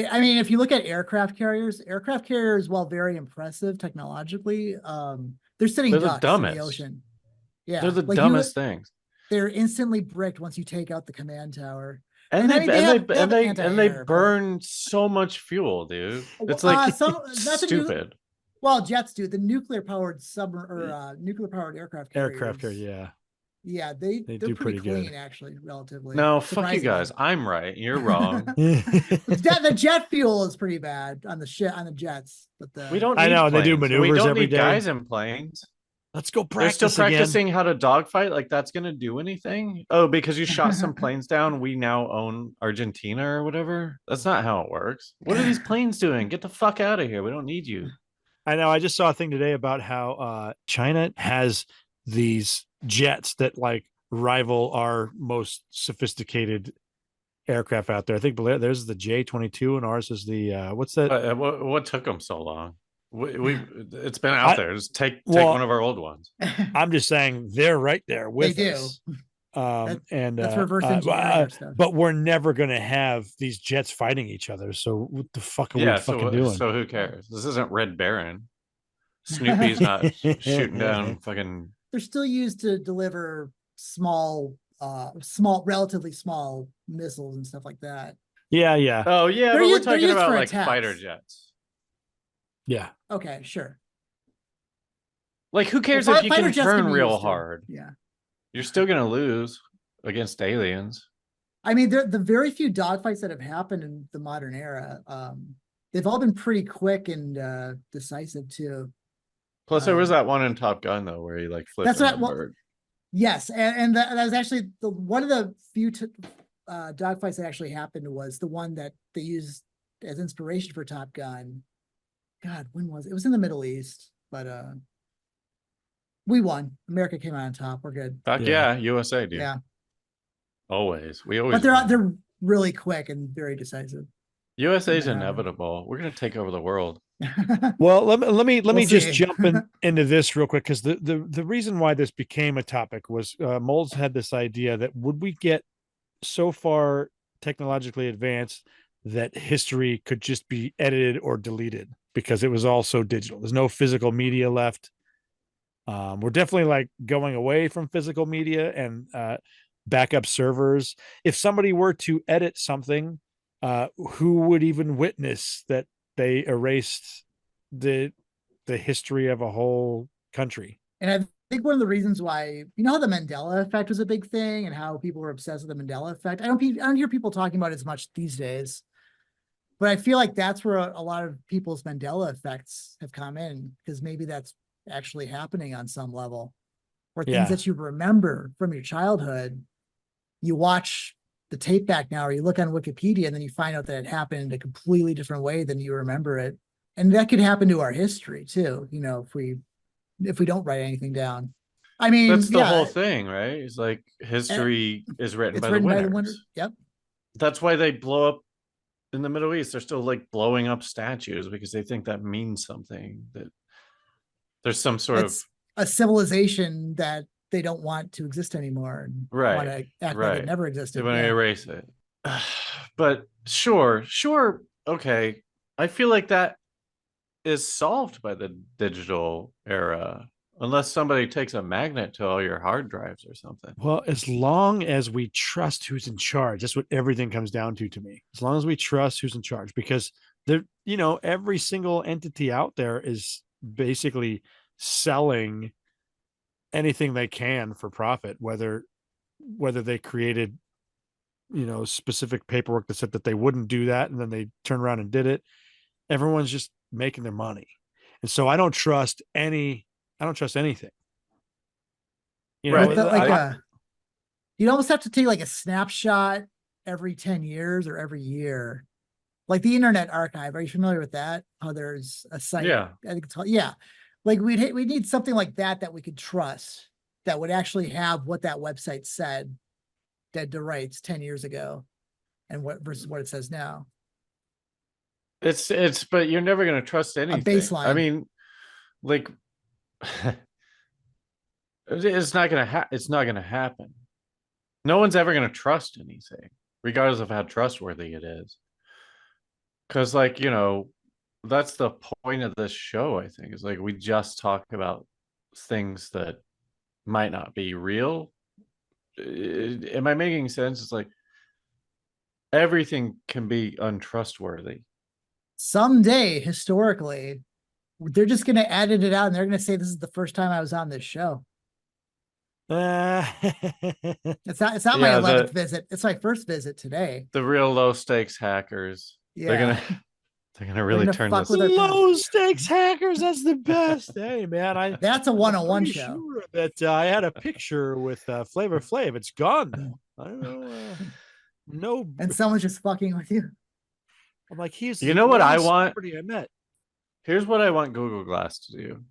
I mean, if you look at aircraft carriers, while very impressive technologically, they're sitting ducks in the ocean. Yeah, they're the dumbest things. They're instantly bricked once you take out the command tower. And they burn so much fuel, dude. It's stupid. Well, jets do. The nuclear powered nuclear powered aircraft carriers. Aircraft carrier, yeah, they're do pretty clean, good, actually, relatively. No, fuck you guys. I'm right. You're wrong. The jet fuel is pretty bad on the jets, but we don't. Need I know planes. they do maneuvers we don't every need day. Guys in planes. Let's go practice. They're still practicing how to dogfight. That's going to do anything? Oh, because you shot some planes down, we now own Argentina or whatever? That's not how it works. What are these planes doing? Get the fuck out of here. We don't need you. I know. I just saw a thing today about how China has these jets that rival our most sophisticated aircraft out there. I think there's the J-22 and ours is the what's that? What took them so long? It's been out there. Just take one of our old ones. I'm just saying they're right there with us. That's reverse engineering stuff. But we're never going to have these jets fighting each other. So what the fuck are we fucking doing? So who cares? This isn't Red Baron. Snoopy's not shooting down fucking. They're still used to deliver relatively small missiles and stuff like that. Yeah. Oh yeah, but we're talking about fighter jets. Yeah. Okay, sure. Who cares if you can turn real hard? Yeah. You're still going to lose against aliens. I mean, the very few dogfights that have happened in the modern era, they've all been pretty quick and decisive too. Plus, there was that one in Top Gun though, where he flipped. That's bird. Yes, and that was actually one of the few dogfights that actually happened was the one that they used as inspiration for Top Gun. God, when was it? It was in the Middle East, but we won. America came out on top. We're good. Fuck yeah, USA, dude. Yeah, always. We always. But they're really quick and very decisive. USA's inevitable. We're gonna take over the world. Well, let me just jump into this real quick, because the reason why this became a topic was Moles had this idea that would we get so far technologically advanced that history could just be edited or deleted because it was all so digital. There's no physical media left. We're definitely going away from physical media and backup servers. If somebody were to edit something, who would even witness that they erased the history of a whole country? And I think one of the reasons why, how the Mandela effect was a big thing and how people were obsessed with the Mandela effect. I don't hear people talking about it as much these days, but I feel like that's where a lot of people's Mandela effects have come in, because maybe that's actually happening on some level, or things that you remember from your childhood. You watch the tape back now, or you look on Wikipedia, and then you find out that it happened in a completely different way than you remember it. And that could happen to our history too, if we don't write anything down. I mean, that's the whole thing, right? It's history is written by the winners. Yep. That's why they blow up in the Middle East. They're still blowing up statues because they think that means something, that there's some sort of a civilization that they don't want to exist anymore and Right. want to act like Right. it never They existed. want to Yeah. erase it. But sure. Okay. I feel like that is solved by the digital era, unless somebody takes a magnet to all your hard drives or something. Well, as long as we trust who's in charge, that's what everything comes down to me. As long as we trust who's in charge, because there, every single entity out there is basically selling anything they can for profit, whether they created, specific paperwork that said that they wouldn't do that, and then they turned around and did it. Everyone's just making their money. And so I don't trust anything. Right. You'd almost have to take like a snapshot every 10 years or every year. Like the Internet Archive. Are you familiar with that? How there's a site. Yeah. I think it's called, yeah. Like we need something like that we could trust, that would actually have what that website said, dead to rights 10 years ago, and versus what it says now. But you're never going to trust anything. A baseline. I mean, like, it's not going to happen. No one's ever going to trust anything, regardless of how trustworthy it is. Because, like, that's the point of this show, I think, is like we just talk about things that might not be real. Am I making sense? It's like everything can be untrustworthy. Someday, historically, they're just going to edit it out, and they're going to say, this is the first time I was on this show. It's not my 11th visit. It's my first visit today. The real low stakes hackers. Yeah. They're gonna really turn this. Low stakes hackers. That's the best. Hey man, that's a 101 show. Sure that I had a picture with Flavor Flav. It's gone though. I don't know. No. And someone's just fucking with you. I'm like, he's. You know what I want? I met. Here's what I want Google Glass to do,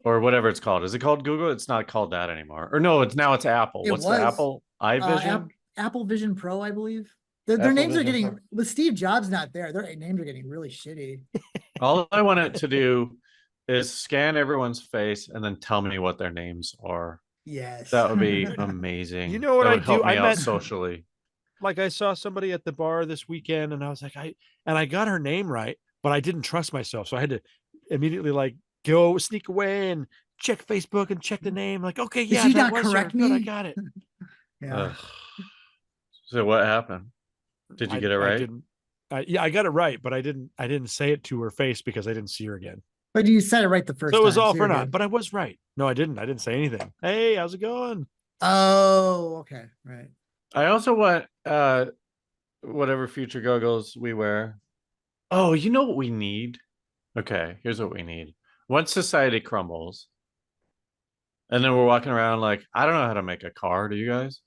or whatever it's called. Is it called Google? It's not called that anymore. Or no, it's Apple. What's the Apple iVision? Apple Vision Pro, I believe. Their names are getting, with Steve Jobs not there, their names are getting really shitty. All I want it to do is scan everyone's face and then tell me what their names are. Yes. That would be amazing. You know what that I would help do? me out socially. Like I saw somebody at the bar this weekend and I was like, I got her name right, but I didn't trust myself. So I had to immediately like go sneak away and check Facebook and check the name. Like, okay, yeah, did you not correct me? Good, I got it. Yeah. So what happened? Did you get it right? I didn't. Yeah, I got it right, but I didn't say it to her face because I didn't see her again. But you said it right the first time. So it was all for naught, but I was right. No, I didn't say anything. Hey, how's it going? Oh, okay. Right. I also want whatever future goggles we wear. Oh, you know what we need? Okay, here's what we need. Once society crumbles, and then we're walking around like, I don't know how to make a car. Do you guys?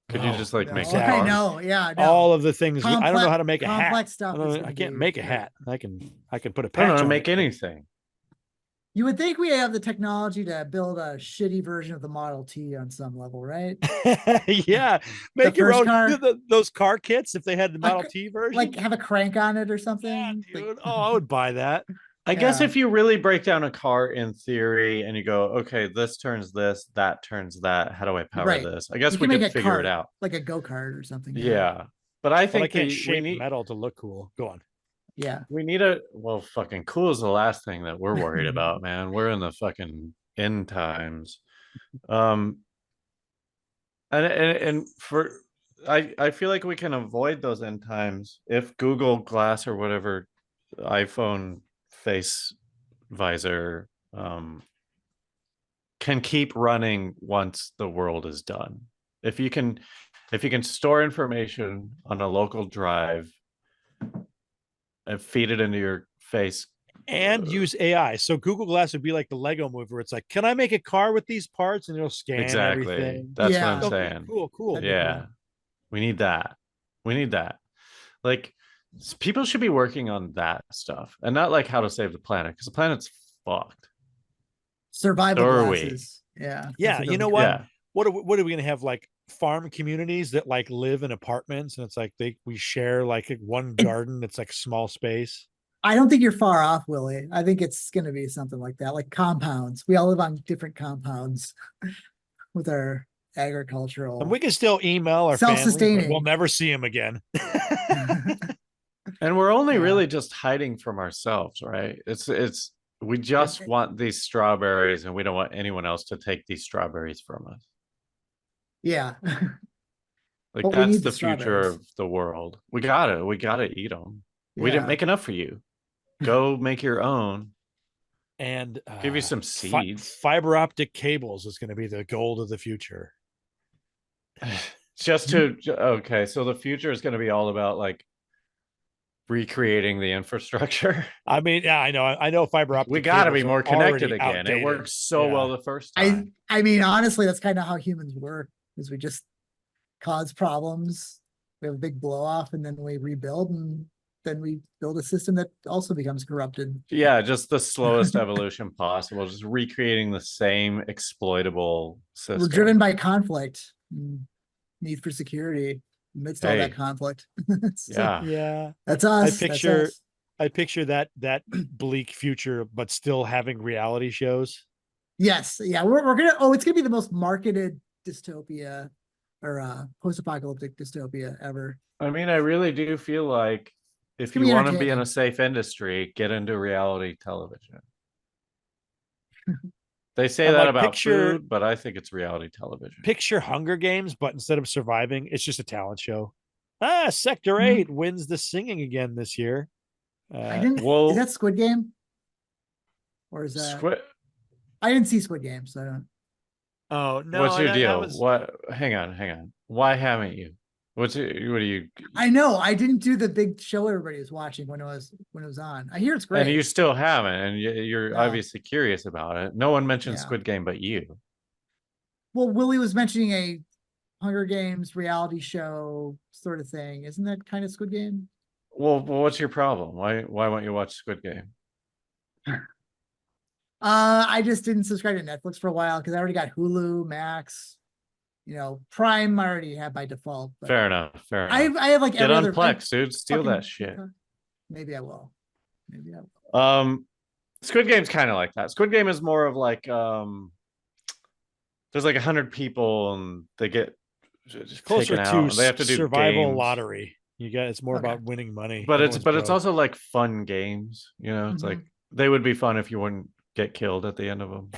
Could you just like make a car? I know, yeah. No. All of the things. I don't know how to make a hat. Complex stuff. I can't make a hat. I can put a patch. I don't know how to on make it. anything. You would think we have the technology to build a shitty version of the Model T on some level, right? Yeah, make your own car, those car kits if they had the Model T version. Like have a crank on it or something. Yeah, dude. Like, I would buy that. I guess if you really break down a car in theory and you go, okay, this turns this, that turns that. How do I power this? I guess we could figure it out. Like a go-kart or something. Yeah. But I think I can't shape metal to look cool. Go on. Yeah. We need fucking cool is the last thing that we're worried about, man. We're in the fucking end times. And for I feel like we can avoid those end times if Google Glass or whatever iPhone face visor can keep running once the world is done. If you can store information on a local drive and feed it into your face and use AI. So Google Glass would be like the Lego movie where it's like, can I make a car with these parts? And it'll scan everything. That's what I'm saying. Cool. Yeah. We need that. Like, people should be working on that stuff and not like how to save the planet, because the planet's fucked. Survival glasses. Yeah. You know what? Yeah. What are we going to have, like farm communities that like live in apartments, and it's like we share like one garden that's like small space. I don't think you're far off, Willie. I think it's going to be something like that, like compounds. We all live on different compounds with our agricultural. And we can still email our family, but we'll never see them again. And we're only really just hiding from ourselves, right? We just want these strawberries, and we don't want anyone else to take these strawberries from us. Yeah. Like, that's the future of the world. We gotta eat them. We didn't make enough for you. Go make your own. And give you some seeds. Fiber optic cables is going to be the gold of the future. So the future is going to be all about like recreating the infrastructure. I mean, yeah, I know fiber optic. We got to be more connected again. Outdated. It worked so well the first time. I mean, honestly, that's kind of how humans work. Is we just cause problems. We have a big blow off, and then we rebuild, and then we build a system that also becomes corrupted. Yeah, just the slowest evolution possible. Just recreating the same exploitable system. We're driven by conflict, need for security amidst all that conflict. Yeah, that's us. I picture that bleak future, but still having reality shows. Yes, yeah, we're gonna. It's gonna be the most marketed dystopia or post-apocalyptic dystopia ever. I mean, I really do feel like, if you want to be in a safe industry, get into reality television. They say that about food, but I think it's reality television. Picture Hunger Games, but instead of surviving, it's just a talent show. Sector 8 wins the singing again this year. Is that Squid Game? Or is that I didn't see Squid Game, so I don't. Oh no! What's your deal? What? Hang on. Why haven't you? What are you? I know I didn't do the big show everybody was watching when it was on. I hear it's great. And you still haven't, and you're obviously curious about it. No one mentioned Squid Game but you. Well, Willie was mentioning a Hunger Games reality show sort of thing. Isn't that kind of Squid Game? Well, what's your problem? Why won't you watch Squid Game? I just didn't subscribe to Netflix for a while because I already got Hulu, Max. Prime I already have by default. Fair enough. I have like get on Plex, dude. Steal that shit. Maybe I will. Squid Game's kind of like that. Squid Game is more of like there's like 100 people and they get closer taken to out. They have to do survival games. lottery. It's more about winning money. But it's also like fun games. It's like they would be fun if you wouldn't get killed at the end of them.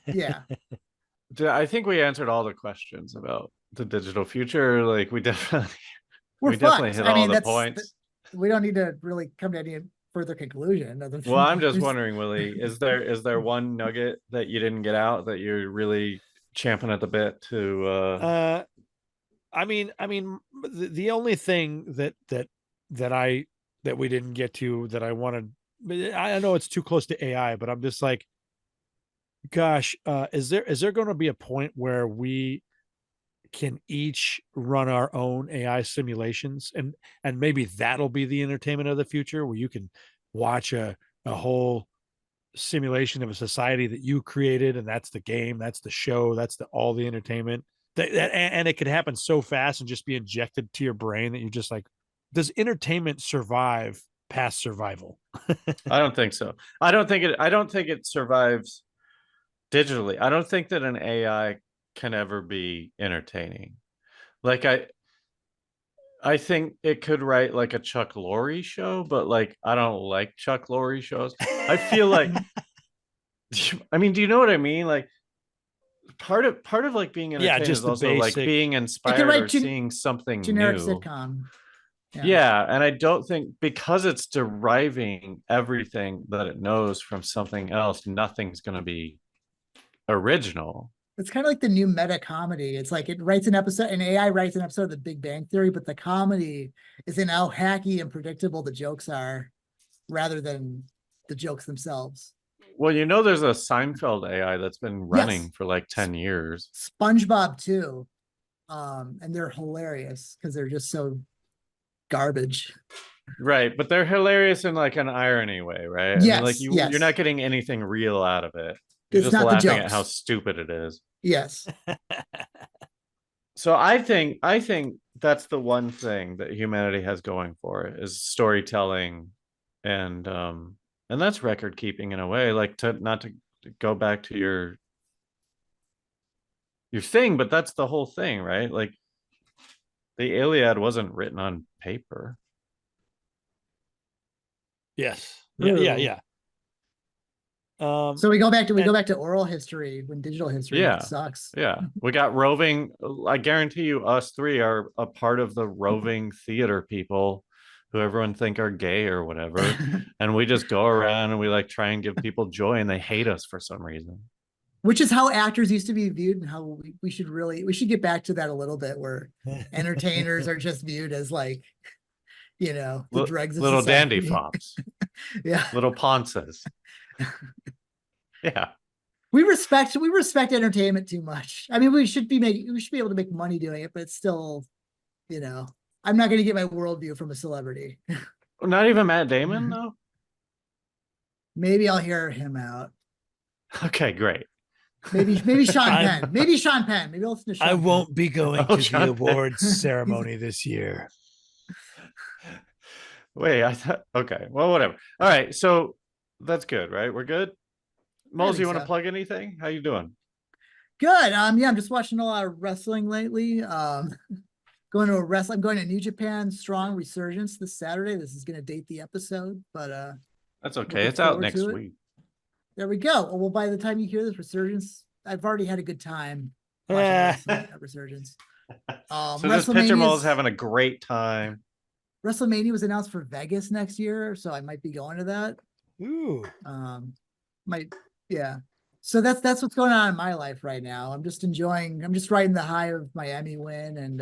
Yeah. I think we answered all the questions about the digital future. Like we definitely hit all the points. We don't need to really come to any further conclusion. Well, I'm just wondering, Willie, is there one nugget that you didn't get out that you're really champing at the bit to? I mean, the only thing that we didn't get to that I wanted. I know it's too close to AI, but I'm just like, gosh, is there going to be a point where we can each run our own AI simulations, and maybe that'll be the entertainment of the future, where you can watch a whole simulation of a society that you created, and that's the game, that's the show, that's all the entertainment. And it could happen so fast and just be injected to your brain that you're just like, does entertainment survive past survival? I don't think so. I don't think it survives digitally. I don't think that an AI can ever be entertaining. Like I think it could write like a Chuck Lorre show, but like I don't like Chuck Lorre shows. I feel like I mean, do you know what I mean? Like part of like being entertained is also like being inspired or seeing something generic new. Sitcom. Yeah, and I don't think, because it's deriving everything that it knows from something else, nothing's going to be original. It's kind of like the new meta comedy. It's like it writes an episode, and AI writes an episode of The Big Bang Theory, but the comedy is in how hacky and predictable the jokes are rather than the jokes themselves. Well, there's a Seinfeld AI that's been running for like 10 years. SpongeBob too. And they're hilarious because they're just so garbage. Right, but they're hilarious in like an irony way, right? Yes, I mean, like you're not getting anything real out of it. You're it's just not laughing at how stupid it is. Yes. So I think that's the one thing that humanity has going for it, is storytelling and that's record keeping in a way, like to not to go back to your thing, but that's the whole thing, right? Like the Iliad wasn't written on paper. Yes. True. Yeah. So we go back to oral history when digital history sucks. Yeah. We got roving. I guarantee you, us three are a part of the roving theater people who everyone think are gay or whatever. And we just go around and we like try and give people joy, and they hate us for some reason. Which is how actors used to be viewed, and how we should get back to that a little bit, where entertainers are just viewed as like, the dregs of little society. dandy fops. Yeah. Little ponces. Yeah. We respect entertainment too much. I mean, we should be able to make money doing it, but it's still, I'm not going to get my worldview from a celebrity. Not even Matt Damon, though? Maybe I'll hear him out. Okay, great. Maybe Sean Penn. Maybe Sean Penn. Maybe I'll listen to Sean I Penn. won't be going to the awards ceremony this year. Wait, I thought, okay, well, whatever. All right, so that's good, right? We're good. Moles, you want to plug anything? How you doing? Good. Yeah, I'm just watching a lot of wrestling lately. I'm going to New Japan Strong Resurgence this Saturday. This is going to date the episode, but that's okay. It's out next week. There we go. Well, by the time you hear this Resurgence, I've already had a good time watching Resurgence. So this pitcher Mole is having a great time. WrestleMania was announced for Vegas next year, so I might be going to that. Ooh. Yeah. So that's what's going on in my life right now. I'm just riding the high of my Emmy win, and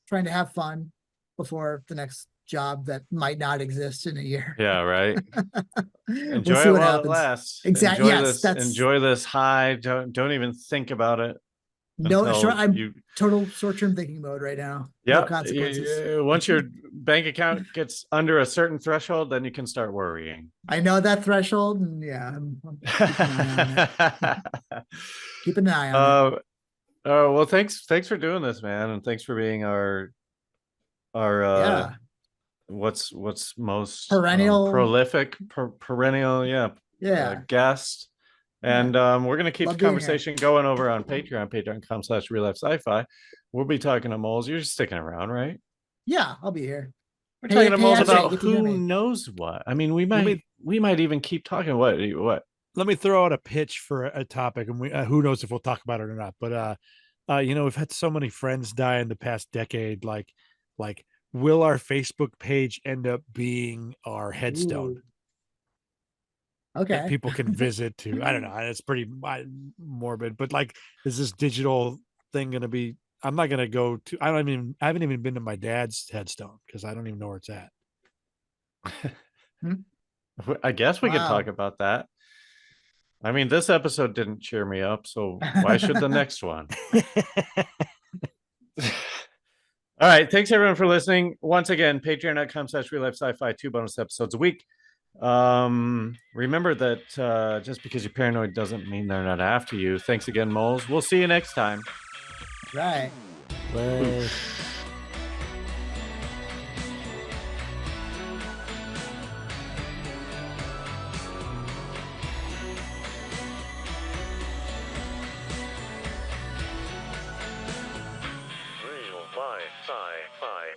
trying to have fun before the next job that might not exist in a year. Yeah, right. Enjoy we'll it while it lasts. Exactly. Enjoy this high. Don't even think about it. No, sure. I'm total short-term thinking mode right now. Yeah. No consequences. Once your bank account gets under a certain threshold, then you can start worrying. I know that threshold, and yeah, I'm keeping an eye on it. Well, thanks for doing this, man, and thanks for being our what's most perennial prolific perennial guest. And we're going to keep the conversation going over on patreon.com/RealLifeSciFi. We'll be talking to Moles. You're sticking around, right? Yeah, I'll be here. We're talking to Moles about who knows what. I mean, we might even keep talking. What? Let me throw out a pitch for a topic, and who knows if we'll talk about it or not. But we've had so many friends die in the past decade. Like, will our Facebook page end up being our headstone? Ooh. Okay. People can visit to. I don't know. It's pretty morbid, but like, is this digital thing going to be? I'm not going to go to. I haven't even been to my dad's headstone because I don't even know where it's at. I guess we could talk about that. I mean, this episode didn't cheer me up, so why should the next one? All right. Thanks everyone for listening. Once again, patreon.com/RealLifeSciFi, 2 bonus episodes a week. Remember that just because you're paranoid doesn't mean they're not after you. Thanks again, Moles. We'll see you next time. Right. Bye. Real life sci-fi.